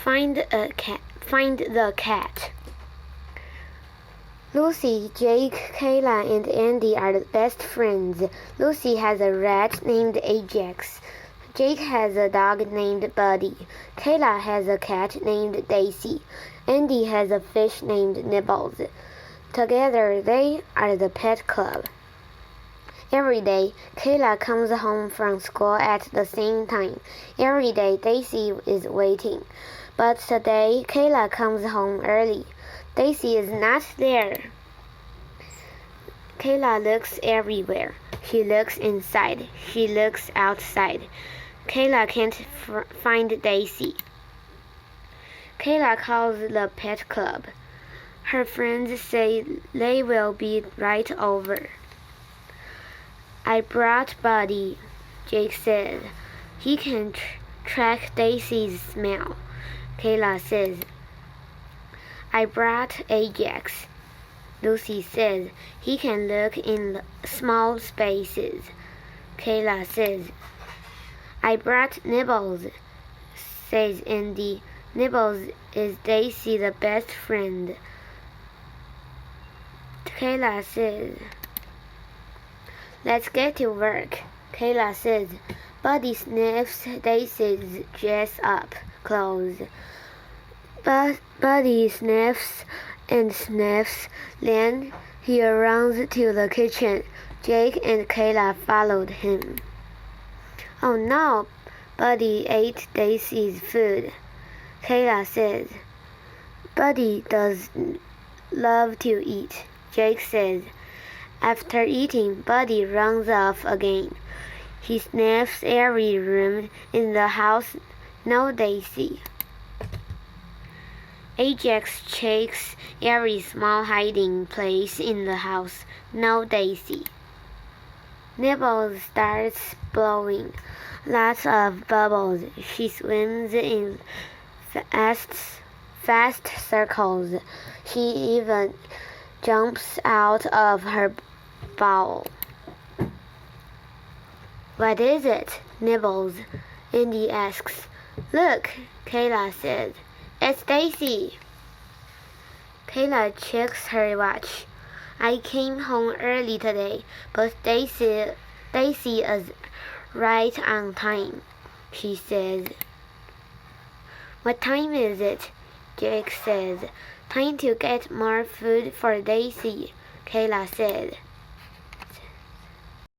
Find the cat. Lucy, Jake, Kayla, and Andy are the best friends. Lucy has a rat named Ajax. Jake has a dog named Buddy. Kayla has a cat named Daisy. Andy has a fish named Nibbles. Together, they are the pet club. Every day, Kayla comes home from school at the same time. Every day, Daisy is waiting. But today, Kayla comes home early. Daisy is not there. Kayla looks everywhere. She looks inside. She looks outside. Kayla can't find Daisy. Kayla calls the pet club. Her friends say they will be right over. I brought Buddy, Jake said. He can track Daisy's smell. Kayla says. I brought Ajax. Lucy says he can look in small spaces. Kayla says. I brought Nibbles, says Andy. Nibbles is Daisy's best friend. Kayla says. Let's get to work, Kayla says. Buddy sniffs Daisy's dress-up clothes. Buddy sniffs and sniffs. Then he runs to the kitchen. Jake and Kayla followed him. Oh no, Buddy ate Daisy's food. Kayla says. Buddy does love to eat, Jake says. After eating, Buddy runs off again. He sniffs every room in the house. No Daisy. Ajax checks every small hiding place in the house. No Daisy. Nibbles starts blowing. Lots of bubbles. She swims in fast circles. She even jumps out of her bowl. What is it, Nibbles? Andy asks. Look, Kayla says. It's Daisy. Kayla checks her watch. I came home early today, but Daisy is right on time, she says. What time is it? Jake says. Time to get more food for Daisy, Kayla said.